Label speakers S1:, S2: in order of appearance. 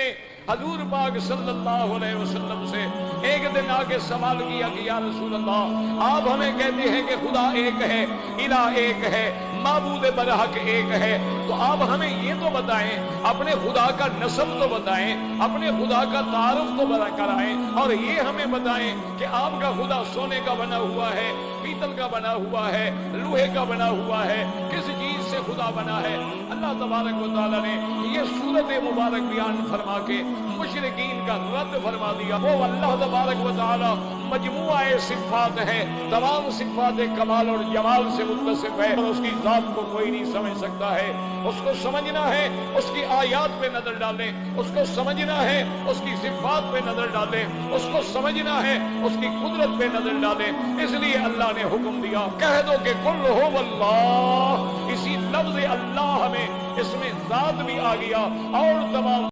S1: ने हजूर पाक सल्लल्लाहु अलैहि वसल्लम से एक दिन आके सवाल किया कि या रसूल अल्लाह, आप हमें कहते हैं कि खुदा एक है, इला एक है, माबूद बरहक एक है, तो आप हमें ये तो बताएं, अपने खुदा का नस्ब तो बताएं, अपने खुदा का तारुफ तो कराएं, और ये हमें बताएं कि आपका खुदा सोने का बना हुआ है, पीतल का बना हुआ है, लोहे का बना हुआ है, किस चीज से खुदा बना है। अल्लाह तबारक व तआला ने ये सूरत मुबारक बयान फरमा के मुशरिकीन का रद्द फरमा दिया। वो अल्लाह तबारक व तआला मजमुआ सिफ़ात है, तमाम सिफ़ात कमाल और जमाल से मुत्तसिफ है, और उसकी जात को कोई नहीं समझ सकता है। उसको समझना है, उसकी आयात पे नजर डालें, उसको समझना है, उसकी सिफ़ात पे नजर डालें, उसको समझना है, उसकी कुदरत पे नजर डालें। इसलिए अल्लाह ने हुक्म दिया, कह दो कि कुल हो अल्लाह। इसी लफ्ज़ अल्लाह में इसमें जात भी आ गया और तमाम